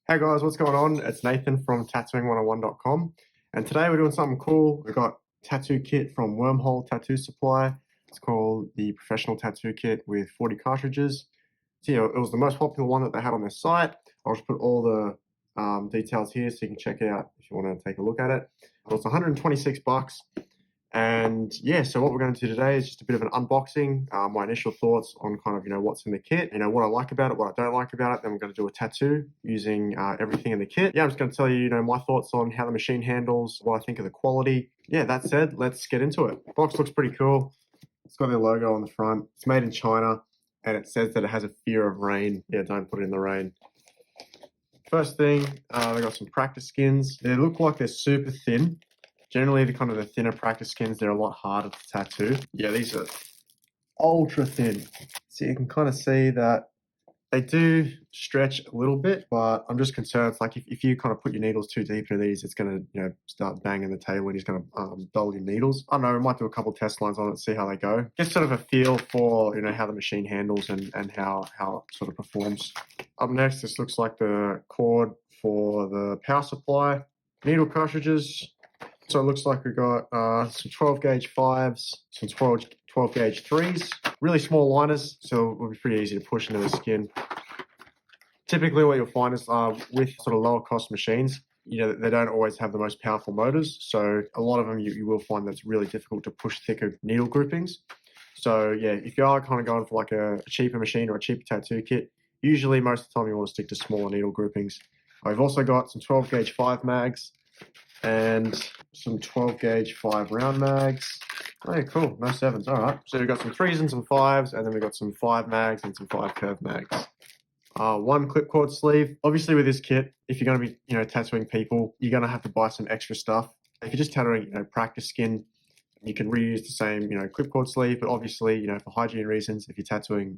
Hey guys, what's going on? It's Nathan from tattooing101.com, and today we're doing something cool. We've got a tattoo kit from Wormhole Tattoo Supply. It's called the Professional Tattoo Kit with 40 cartridges. So, it was the most popular one that they had on their site. I'll just put all the details here so you can check it out if you want to take a look at it. It's 126 bucks. And yeah, so what we're going to do today is just a bit of an unboxing, my initial thoughts on kind of, what's in the kit, what I like about it, what I don't like about it. Then we're going to do a tattoo using everything in the kit. Yeah, I'm just going to tell you, my thoughts on how the machine handles, what I think of the quality. Yeah, that said, let's get into it. The box looks pretty cool. It's got their logo on the front. It's made in China, and it says that it has a fear of rain. Yeah, don't put it in the rain. First thing, they got some practice skins. They look like they're super thin. Generally, the thinner practice skins, they're a lot harder to tattoo. Yeah, these are ultra thin. So you can kind of see that they do stretch a little bit, but I'm just concerned. It's like if you kind of put your needles too deep into these, it's going to, start banging the table and it's going to dull your needles. I don't know, we might do a couple test lines on it, see how they go. Get sort of a feel for, how the machine handles and how it sort of performs. Up next, this looks like the cord for the power supply. Needle cartridges. So it looks like we've got some 12 gauge 5s, some 12 gauge 3s, really small liners, so it will be pretty easy to push into the skin. Typically what you'll find is with sort of lower cost machines, they don't always have the most powerful motors. So a lot of them you will find that it's really difficult to push thicker needle groupings. So yeah, if you are kind of going for like a cheaper machine or a cheaper tattoo kit, usually most of the time you want to stick to smaller needle groupings. I've also got some 12 gauge 5 mags and some 12 gauge 5 round mags. Oh yeah, cool, no 7s, all right. So we've got some 3s and some 5s, and then we've got some 5 mags and some 5 curved mags. One clipcord sleeve. Obviously with this kit, if you're going to be, tattooing people, you're going to have to buy some extra stuff. If you're just tattooing, practice skin, you can reuse the same, clipcord sleeve, but obviously, for hygiene reasons, if you're tattooing,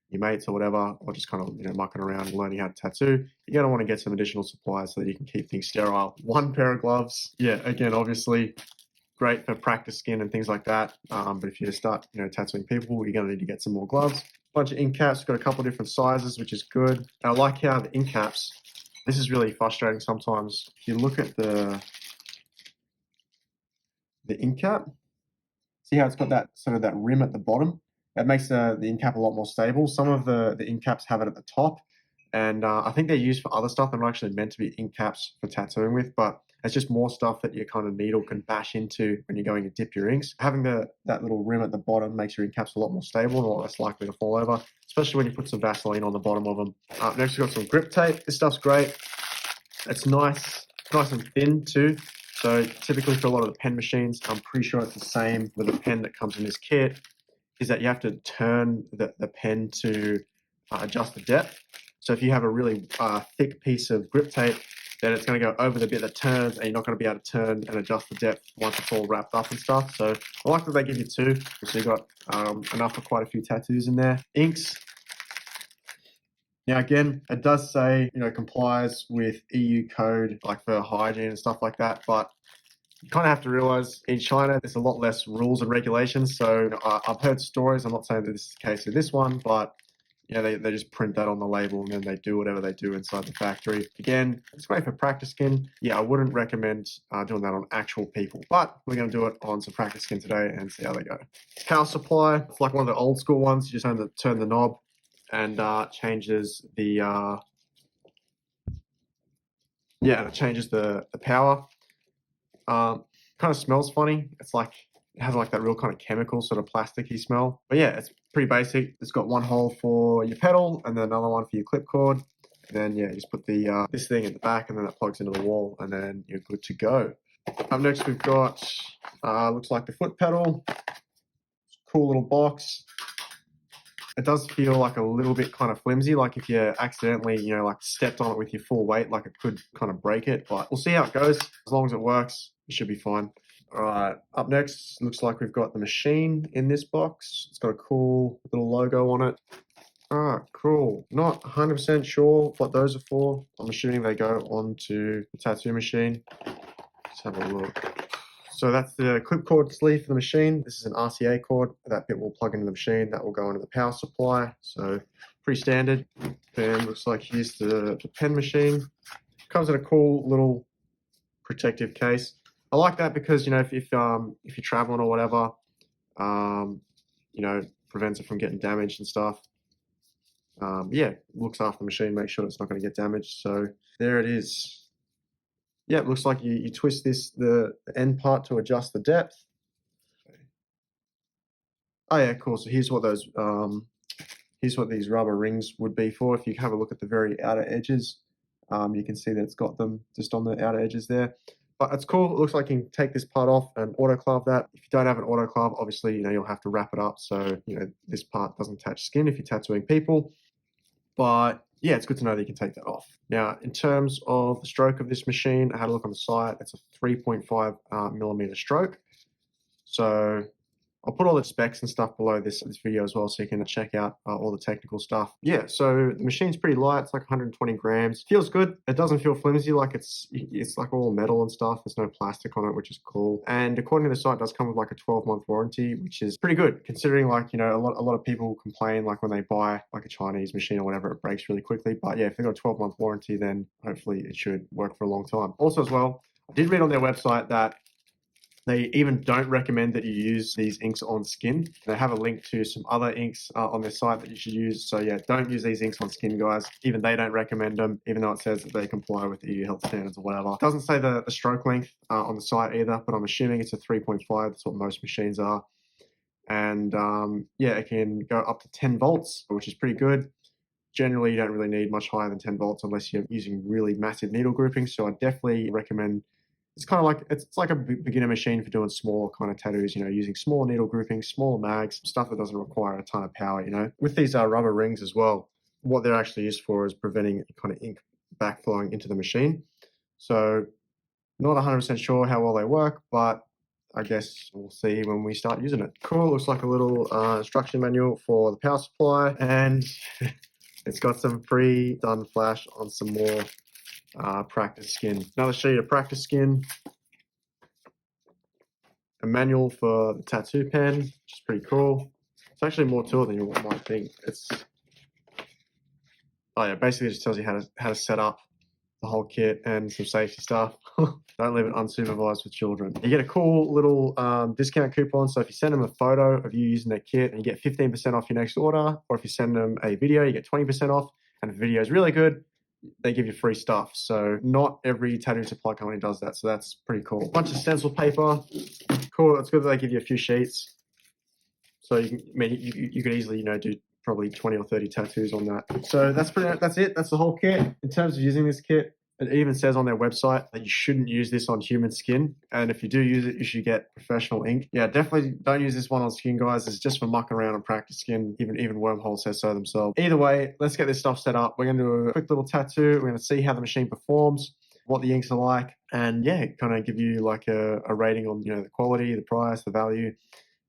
your mates or whatever, or just kind of, mucking around and learning how to tattoo, you're going to want to get some additional supplies so that you can keep things sterile. One pair of gloves. Yeah, again, obviously great for practice skin and things like that. But if you start, tattooing people, you're going to need to get some more gloves. Bunch of ink caps, got a couple of different sizes, which is good. And I like how the ink caps, this is really frustrating sometimes. If you look at the ink cap, see how it's got that sort of that rim at the bottom? That makes the ink cap a lot more stable. Some of the ink caps have it at the top, and I think they're used for other stuff. They're not actually meant to be ink caps for tattooing with, but it's just more stuff that your kind of needle can bash into when you're going to dip your inks. Having that little rim at the bottom makes your ink caps a lot more stable and a lot less likely to fall over, especially when you put some Vaseline on the bottom of them. Next, we've got some grip tape. This stuff's great. It's nice and thin too. So typically for a lot of the pen machines, I'm pretty sure it's the same with the pen that comes in this kit, is that you have to turn the pen to adjust the depth. So if you have a really thick piece of grip tape, then it's going to go over the bit that turns, and you're not going to be able to turn and adjust the depth once it's all wrapped up and stuff. So I like that they give you 2, so you've got enough for quite a few tattoos in there. Inks. Now again, it does say, complies with EU code, like for hygiene and stuff like that, but you kind of have to realize in China, there's a lot less rules and regulations. So I've heard stories, I'm not saying that this is the case with this one, but they just print that on the label and then they do whatever they do inside the factory. Again, it's great for practice skin. Yeah, I wouldn't recommend doing that on actual people, but we're going to do it on some practice skin today and see how they go. Power supply, it's like one of the old school ones. You just have to turn the knob and changes the it changes the power. Kind of smells funny. It has like that real kind of chemical sort of plasticky smell. But yeah, it's pretty basic. It's got one hole for your pedal and then another one for your clip cord. And then yeah, you just put the this thing at the back and then that plugs into the wall and then you're good to go. Up next we've got looks like the foot pedal. Cool little box. It does feel like a little bit kind of flimsy, like if you accidentally, like stepped on it with your full weight, like it could kind of break it, but we'll see how it goes. As long as it works, it should be fine. All right, up next, looks like we've got the machine in this box. It's got a cool little logo on it. Ah, cool. Not 100% sure what those are for. I'm assuming they go onto the tattoo machine. Let's have a look. So that's the clip cord sleeve for the machine. This is an RCA cord. That bit will plug into the machine. That will go into the power supply. So pretty standard. Then looks like here's the pen machine. Comes in a cool little protective case. I like that because, you know, if you're traveling or whatever, you know, prevents it from getting damaged and stuff. Yeah, looks after the machine, make sure it's not going to get damaged. So there it is. Yeah, it looks like you twist the end part to adjust the depth. Oh yeah, cool. So here's what these rubber rings would be for. If you have a look at the very outer edges, you can see that it's got them just on the outer edges there. But it's cool. It looks like you can take this part off and autoclave that. If you don't have an autoclave, obviously, you know, you'll have to wrap it up so, you know, this part doesn't touch skin if you're tattooing people. But yeah, it's good to know that you can take that off. Now, in terms of the stroke of this machine, I had a look on the site. It's a 3.5 millimeter stroke. So I'll put all the specs and stuff below this video as well, so you can check out all the technical stuff. Yeah, so the machine's pretty light. It's like 120 grams. Feels good. It doesn't feel flimsy, like it's like all metal and stuff. There's no plastic on it, which is cool. And according to the site, it does come with like a 12-month warranty, which is pretty good considering, like, you know, a lot of people complain like when they buy like a Chinese machine or whatever, it breaks really quickly. But yeah, if they've got a 12-month warranty, then hopefully it should work for a long time. Also as well, I did read on their website that they even don't recommend that you use these inks on skin. They have a link to some other inks on their site that you should use. So yeah, don't use these inks on skin, guys. Even they don't recommend them, even though it says that they comply with EU health standards or whatever. It doesn't say the stroke length on the site either, but I'm assuming it's a 3.5. That's what most machines are. And yeah, it can go up to 10 volts, which is pretty good. Generally, you don't really need much higher than 10 volts unless you're using really massive needle grouping. So I definitely recommend. It's kind of like, it's like a beginner machine for doing smaller kind of tattoos, you know, using small needle grouping, small mags, stuff that doesn't require a ton of power, you know. With these rubber rings as well, what they're actually used for is preventing kind of ink backflowing into the machine. So not 100% sure how well they work, but I guess we'll see when we start using it. Cool, looks like a little instruction manual for the power supply, and it's got some pre-done flash on some more practice skin. Another sheet of practice skin, a manual for the tattoo pen, which is pretty cool. It's actually more to it than you might think. Oh yeah, basically it just tells you how to set up the whole kit and some safety stuff. Don't leave it unsupervised with children. You get a cool little discount coupon. So if you send them a photo of you using their kit, and you get 15% off your next order, or if you send them a video, you get 20% off. And if the video is really good, they give you free stuff. So not every tattoo supply company does that. So that's pretty cool. Bunch of stencil paper. Cool. It's good that they give you a few sheets. So you can, I mean, you could easily, you know, do probably 20 or 30 tattoos on that. So that's it. That's the whole kit. In terms of using this kit, it even says on their website that you shouldn't use this on human skin. And if you do use it, you should get professional ink. Yeah, definitely don't use this one on skin, guys. It's just for mucking around and practice skin. Even Wormhole says so themselves. Either way, let's get this stuff set up. We're going to do a quick little tattoo. We're going to see how the machine performs, what the inks are like, and yeah, kind of give you like a rating on, you know, the quality, the price, the value,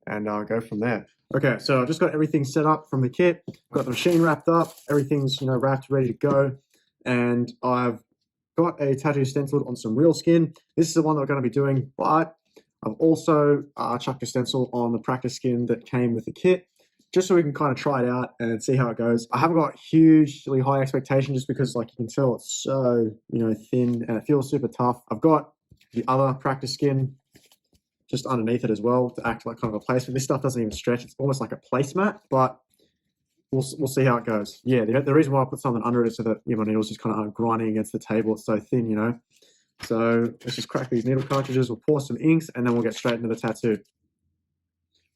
and go from there. Okay, so I've just got everything set up from the kit. Got the machine wrapped up. Everything's, you know, wrapped, ready to go. And I've got a tattoo stenciled on some real skin. This is the one that we're going to be doing, but I've also chucked a stencil on the practice skin that came with the kit, just so we can kind of try it out and see how it goes. I haven't got hugely high expectations just because, like, you can tell it's so, you know, thin and it feels super tough. I've got the other practice skin just underneath it as well to act like kind of a placement. This stuff doesn't even stretch. It's almost like a placemat, but we'll see how it goes. Yeah, the reason why I put something under it is so that, you know, my needles just kind of aren't grinding against the table. It's so thin, you know. So let's just crack these needle cartridges. We'll pour some inks and then we'll get straight into the tattoo.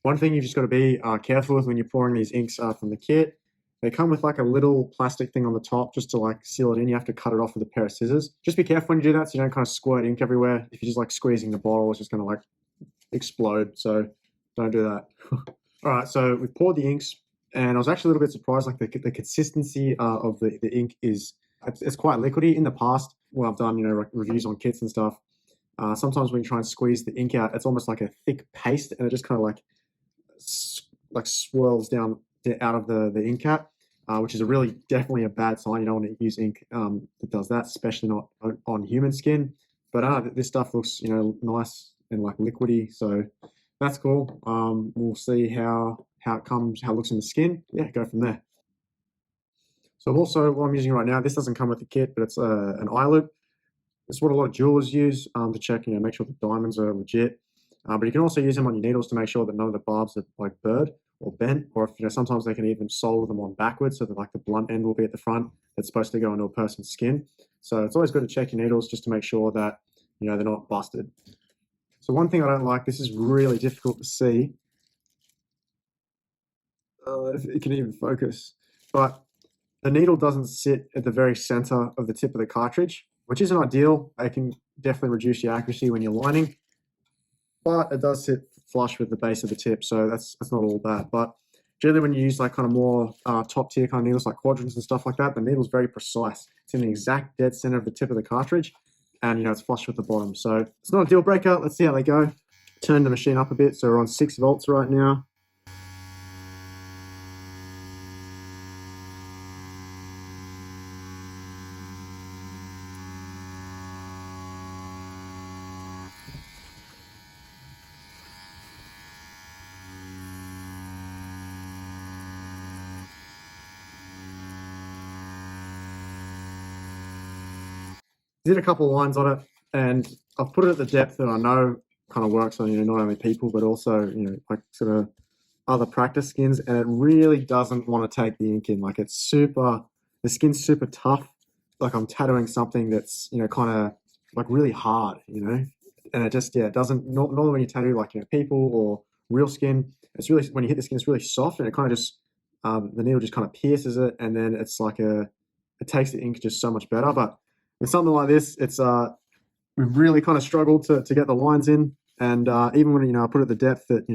One thing you've just got to be careful with when you're pouring these inks from the kit, they come with like a little plastic thing on the top just to like seal it in. You have to cut it off with a pair of scissors. Just be careful when you do that so you don't kind of squirt ink everywhere. If you're just like squeezing the bottle, it's just going to like explode. So don't do that. All right, so we've poured the inks, and I was actually a little bit surprised. Like the consistency of the ink is it's quite liquidy. In the past, when I've done, you know, reviews on kits and stuff, sometimes when you try and squeeze the ink out, it's almost like a thick paste, and it just kind of like swirls down out of the ink cap, which is definitely a bad sign. You don't want to use ink that does that, especially not on human skin. But this stuff looks, you know, nice and like liquidy, so that's cool. We'll see how it comes, how it looks in the skin. Yeah, go from there. So also what I'm using right now, this doesn't come with the kit, but it's an eye loop. It's what a lot of jewelers use to check, make sure the diamonds are legit. But you can also use them on your needles to make sure that none of the barbs are like burred or bent, or if sometimes they can even solder them on backwards so that like the blunt end will be at the front. That's supposed to go into a person's skin. So it's always good to check your needles just to make sure that they're not busted. So one thing I don't like, this is really difficult to see. If it can even focus, but the needle doesn't sit at the very center of the tip of the cartridge, which isn't ideal. It can definitely reduce your accuracy when you're lining, but it does sit flush with the base of the tip, so that's not all bad. But generally when you use like kind of more top tier kind of needles like quadrants and stuff like that, the needle's very precise. It's in the exact dead center of the tip of the cartridge, and it's flush with the bottom. So it's not a deal breaker. Let's see how they go. Turn the machine up a bit, so we're on 6 volts right now. Did a couple of lines on it, and I've put it at the depth that I know kind of works on not only people but also like sort of other practice skins, and it really doesn't want to take the ink in. Like the skin's super tough. Like I'm tattooing something that's kind of like really hard, and it just it doesn't. Normally when you tattoo like people or real skin, it's really when you hit the skin, it's really soft, and it kind of just the needle just kind of pierces it, and then it's like it takes the ink just so much better. But with something like this, it's we've really kind of struggled to get the lines in, and even when I put it at the depth that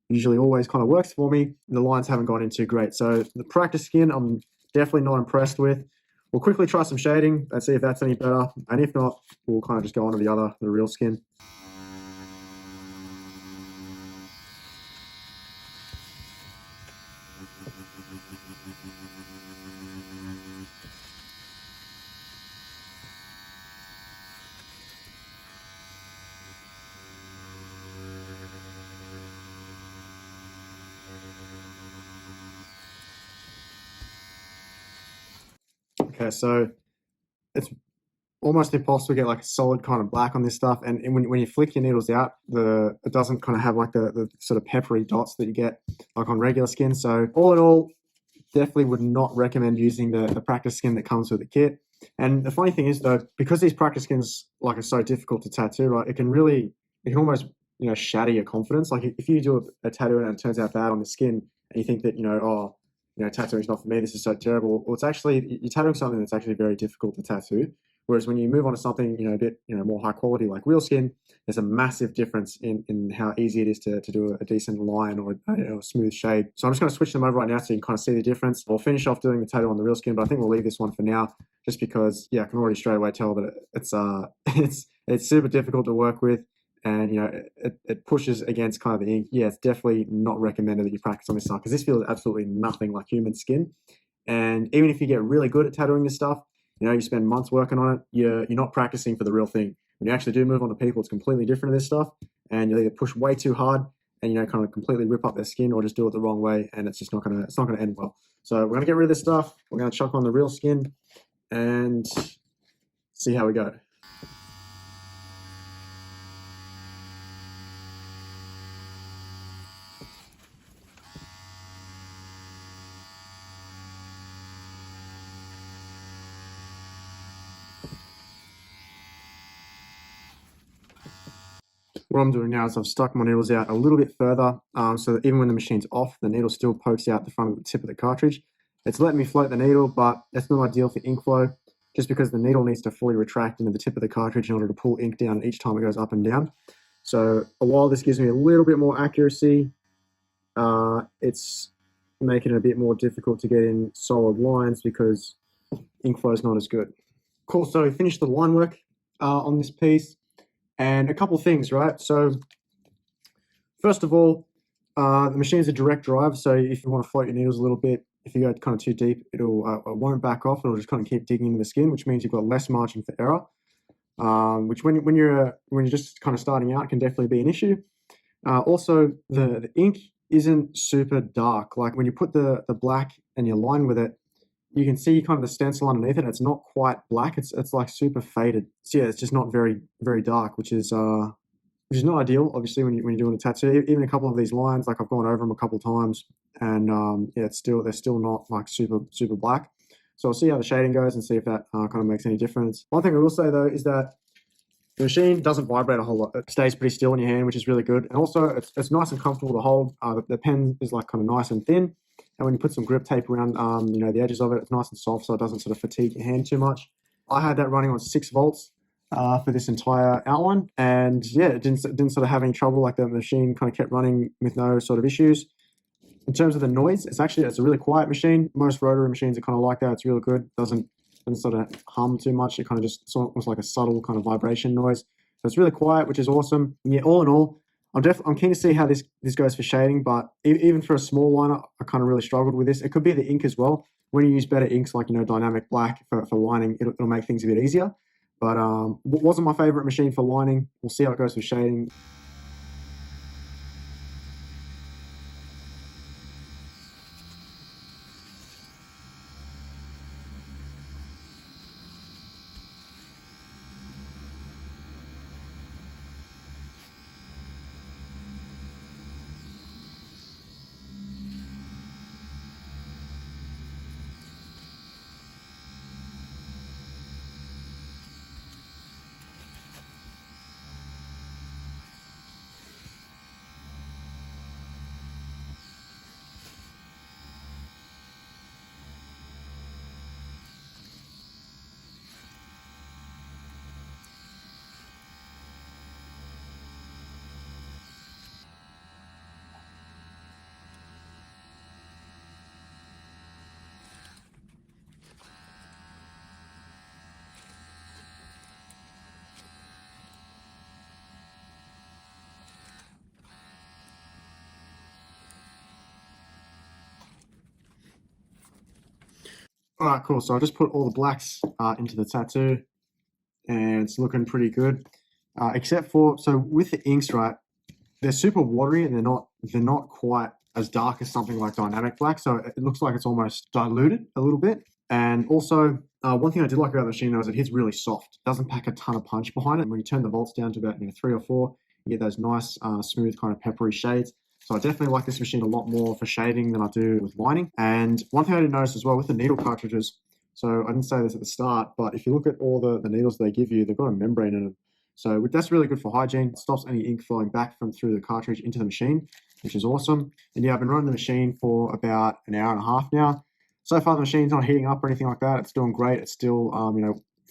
usually always kind of works for me, the lines haven't gone in too great. So the practice skin, I'm definitely not impressed with. We'll quickly try some shading and see if that's any better, and if not, we'll kind of just go on to the real skin. Okay, so it's almost impossible to get like a solid kind of black on this stuff, and when you flick your needles out, it doesn't kind of have like the sort of peppery dots that you get like on regular skin. So all in all, definitely would not recommend using the practice skin that comes with the kit. And the funny thing is though, because these practice skins like are so difficult to tattoo, right, it can almost shatter your confidence. Like if you do a tattoo and it turns out bad on the skin, and you think that tattooing is not for me, this is so terrible. Well, it's actually you're tattooing something that's actually very difficult to tattoo. Whereas when you move on to something a bit more high quality like real skin, there's a massive difference in how easy it is to do a decent line or a smooth shade. So I'm just going to switch them over right now so you can kind of see the difference. We'll finish off doing the tattoo on the real skin, but I think we'll leave this one for now just because I can already straight away tell that it's super difficult to work with, and it pushes against kind of the ink. It's definitely not recommended that you practice on this stuff because this feels absolutely nothing like human skin. And even if you get really good at tattooing this stuff, you spend months working on it, you're not practicing for the real thing. When you actually do move on to people, it's completely different to this stuff, and you'll either push way too hard and kind of completely rip up their skin, or just do it the wrong way, and it's not gonna end well. So we're gonna get rid of this stuff. We're gonna chuck on the real skin and see how we go. What I'm doing now is I've stuck my needles out a little bit further, so that even when the machine's off, the needle still pokes out the front of the tip of the cartridge. It's letting me float the needle, but that's not ideal for ink flow, just because the needle needs to fully retract into the tip of the cartridge in order to pull ink down each time it goes up and down. So while this gives me a little bit more accuracy, it's making it a bit more difficult to get in solid lines because ink flow is not as good. Cool, so we finished the line work on this piece. And a couple things, right? So first of all, the machine's a direct drive, so if you want to float your needles a little bit, if you go kind of too deep, it won't back off. It'll just kind of keep digging into the skin, which means you've got less margin for error, which when you're just kind of starting out can definitely be an issue. Also, the ink isn't super dark. Like when you put the black and you line with it, you can see kind of the stencil underneath it. It's not quite black. It's like super faded. So yeah, it's just not very dark, which is not ideal. Obviously, when you're doing a tattoo, even a couple of these lines, like I've gone over them a couple of times, and yeah, they're still not like super black. So I'll see how the shading goes and see if that kind of makes any difference. One thing I will say though is that the machine doesn't vibrate a whole lot. It stays pretty still in your hand, which is really good. And also, it's nice and comfortable to hold. The pen is like kind of nice and thin. And when you put some grip tape around, the edges of it, it's nice and soft, so it doesn't sort of fatigue your hand too much. I had that running on 6 volts for this entire outline, and yeah, it didn't sort of have any trouble. Like the machine kind of kept running with no sort of issues. In terms of the noise, it's a really quiet machine. Most rotary machines are kind of like that. It's really good. Doesn't sort of hum too much. It kind of it's almost like a subtle kind of vibration noise. So it's really quiet, which is awesome. Yeah, all in all, I'm keen to see how this goes for shading, but even for a small liner, I kind of really struggled with this. It could be the ink as well. When you use better inks like dynamic black for lining, it'll make things a bit easier. But wasn't my favorite machine for lining. We'll see how it goes for shading. All right, cool. So I just put all the blacks into the tattoo, and it's looking pretty good. Except for, so with the inks, right, they're super watery and they're not quite as dark as something like dynamic black. So it looks like it's almost diluted a little bit. And also, one thing I did like about the machine though is it hits really soft. It doesn't pack a ton of punch behind it. And when you turn the volts down to about 3 or 4, you get those nice, smooth kind of peppery shades. So I definitely like this machine a lot more for shading than I do with lining. And one thing I did notice as well with the needle cartridges, so I didn't say this at the start, but if you look at all the needles they give you, they've got a membrane in them. So that's really good for hygiene. It stops any ink flowing back through the cartridge into the machine, which is awesome. And yeah, I've been running the machine for about an hour and a half now. So far, the machine's not heating up or anything like that. It's doing great. It's still,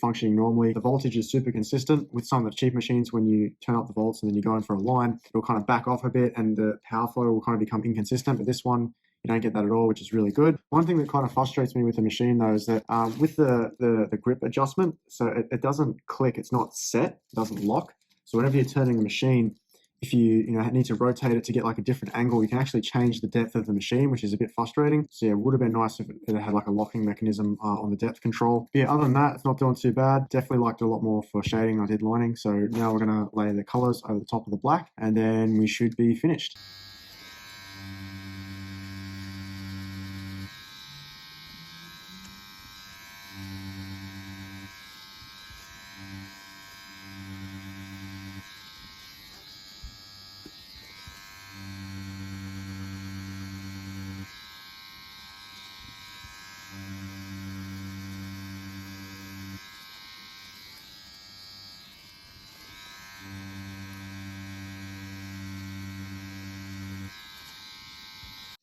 functioning normally. The voltage is super consistent. With some of the cheap machines, when you turn up the volts and then you go in for a line, it'll kind of back off a bit and the power flow will kind of become inconsistent. But this one, you don't get that at all, which is really good. One thing that kind of frustrates me with the machine though is that with the grip adjustment, so it doesn't click, it's not set, it doesn't lock. So whenever you're turning the machine, if you need to rotate it to get like a different angle, you can actually change the depth of the machine, which is a bit frustrating. So yeah, it would have been nice if it had like a locking mechanism on the depth control. But yeah, other than that, it's not doing too bad. Definitely liked it a lot more for shading than I did lining. So now we're gonna lay the colors over the top of the black and then we should be finished.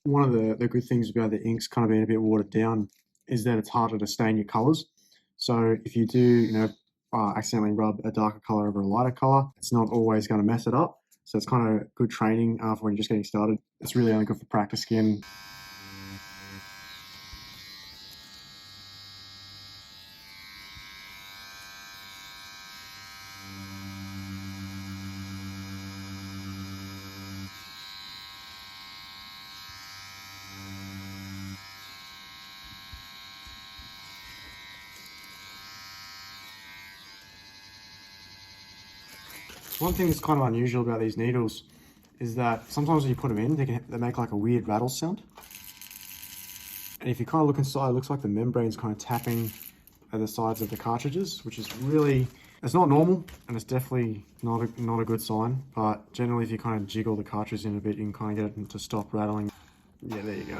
One of the good things about the inks kind of being a bit watered down is that it's harder to stain your colors. So if you do, accidentally rub a darker color over a lighter color, it's not always going to mess it up. So it's kind of good training for when you're just getting started. It's really only good for practice skin. One thing that's kind of unusual about these needles is that sometimes when you put them in, they make like a weird rattle sound. And if you kind of look inside, it looks like the membrane's kind of tapping at the sides of the cartridges, which is really, it's not normal, and it's definitely not a good sign. But generally, if you kind of jiggle the cartridge in a bit, you can kind of get it to stop rattling. Yeah, there you go.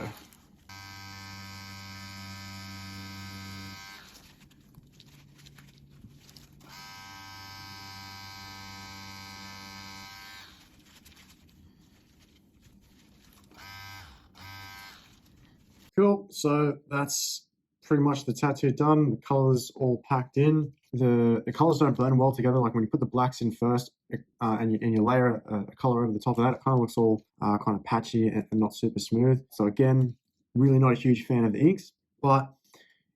Cool, so that's pretty much the tattoo done. The colors all packed in. The colors don't blend well together. Like when you put the blacks in first, and you layer a color over the top of that, it kind of looks all kind of patchy and not super smooth. So again, really not a huge fan of the inks. But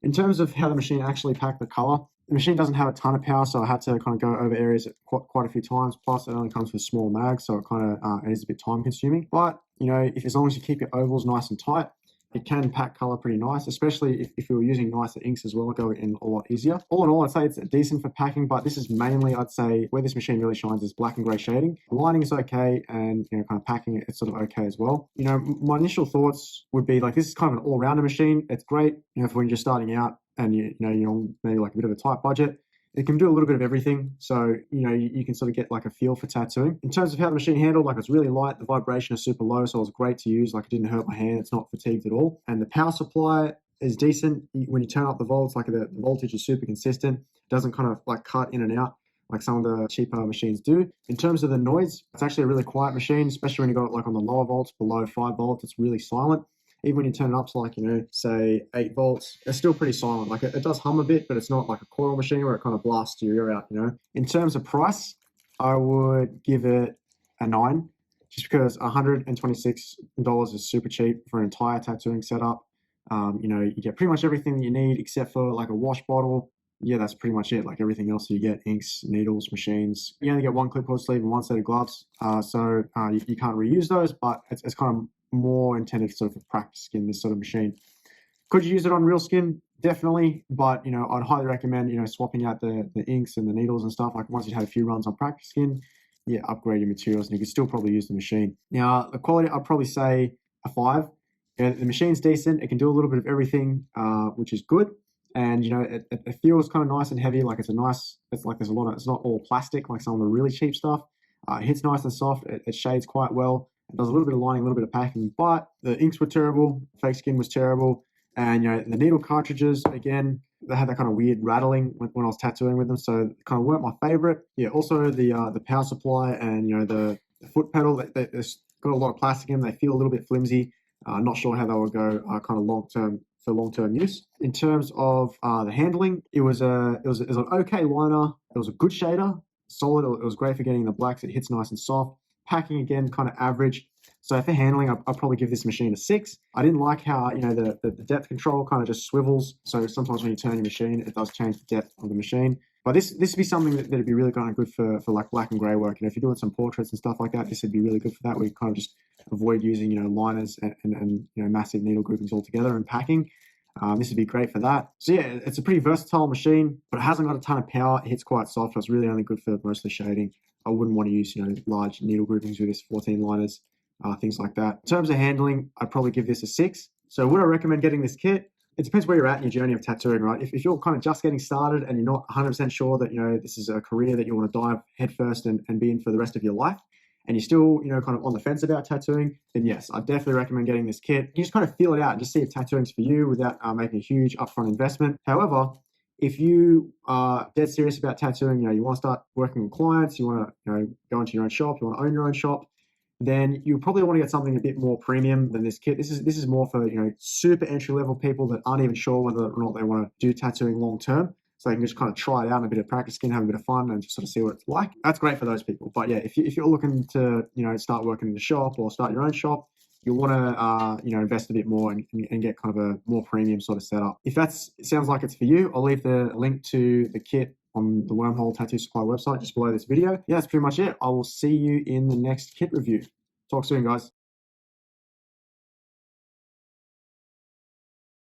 in terms of how the machine actually packed the color, the machine doesn't have a ton of power, so I had to kind of go over areas quite a few times. Plus, it only comes with small mags, so it kind of is a bit time consuming. But you know, as long as you keep your ovals nice and tight, it can pack color pretty nice, especially if you were using nicer inks as well, go in a lot easier. All in all, I'd say it's decent for packing, but this is mainly, I'd say, where this machine really shines is black and gray shading. The lining is okay, and you know, kind of packing it's sort of okay as well. You know, my initial thoughts would be like, this is kind of an all-rounder machine. It's great, you know, for when you're just starting out and you're on maybe like a bit of a tight budget. It can do a little bit of everything, so you know you can sort of get like a feel for tattooing. In terms of how the machine handled, like it's really light, the vibration is super low, so it was great to use. Like it didn't hurt my hand, it's not fatigued at all. And the power supply is decent. When you turn up the volts, like the voltage is super consistent. It doesn't kind of like cut in and out like some of the cheaper machines do. In terms of the noise, it's actually a really quiet machine, especially when you got it like on the lower volts, below 5 volts, it's really silent. Even when you turn it up to like, you know, say 8 volts, it's still pretty silent. Like it does hum a bit, but it's not like a coil machine where it kind of blasts your ear out, you know. In terms of price, I would give it a 9, just because $126 is super cheap for an entire tattooing setup. You know, you get pretty much everything that you need except for like a wash bottle. Yeah, that's pretty much it. Like everything else you get, inks, needles, machines. You only get one clipboard sleeve and one set of gloves. So you can't reuse those, but it's kind of more intended sort of for practice skin, this sort of machine. Could you use it on real skin? Definitely, but you know, I'd highly recommend, you know, swapping out the inks and the needles and stuff. Like once you've had a few runs on practice skin, yeah, upgrade your materials and you can still probably use the machine. Now, the quality, I'd probably say a 5. You know, the machine's decent. It can do a little bit of everything, which is good. And you know, it feels kind of nice and heavy. Like it's like there's a lot of, it's not all plastic like some of the really cheap stuff. It hits nice and soft. It shades quite well. It does a little bit of lining, a little bit of packing, but the inks were terrible. Fake skin was terrible. And you know, the needle cartridges, again, they had that kind of weird rattling when I was tattooing with them, so kind of weren't my favorite. Yeah, also the power supply and you know the foot pedal, they've got a lot of plastic in them. They feel a little bit flimsy. Not sure how they will go kind of long-term use. In terms of the handling, it was an okay liner. It was a good shader, solid. It was great for getting the blacks. It hits nice and soft. Packing again, kind of average. So for handling, I'll probably give this machine a 6. I didn't like how, you know, the depth control kind of just swivels. So sometimes when you turn your machine, it does change the depth of the machine. But this would be something that'd be really kind of good for like black and gray work. You know, if you're doing some portraits and stuff like that, this would be really good for that. We kind of just avoid using, you know, liners and you know, massive needle groupings altogether and packing. This would be great for that. So yeah, it's a pretty versatile machine, but it hasn't got a ton of power. It hits quite soft. So it's really only good for mostly shading. I wouldn't want to use, you know, large needle groupings with this 14 liners, things like that. In terms of handling, I'd probably give this a 6. So would I recommend getting this kit? It depends where you're at in your journey of tattooing, right? If you're kind of just getting started and you're not 100% sure that, you know, this is a career that you want to dive headfirst and be in for the rest of your life, and you're still, you know, kind of on the fence about tattooing, then yes, I definitely recommend getting this kit. You just kind of feel it out and just see if tattooing's for you without making a huge upfront investment. However, if you are dead serious about tattooing, you know, you want to start working with clients, you want to, you know, go into your own shop, you want to own your own shop, then you probably want to get something a bit more premium than this kit. This is more for, you know, super entry level people that aren't even sure whether or not they want to do tattooing long term. So they can just kind of try it out in a bit of practice skin, have a bit of fun, and just sort of see what it's like. That's great for those people. But yeah, if you're looking to, you know, start working in the shop or start your own shop, you'll want to, you know, invest a bit more and get kind of a more premium sort of setup. If that sounds like it's for you, I'll leave the link to the kit on the Wormhole Tattoo Supply website just below this video. Yeah, that's pretty much it. I will see you in the next kit review. Talk soon, guys.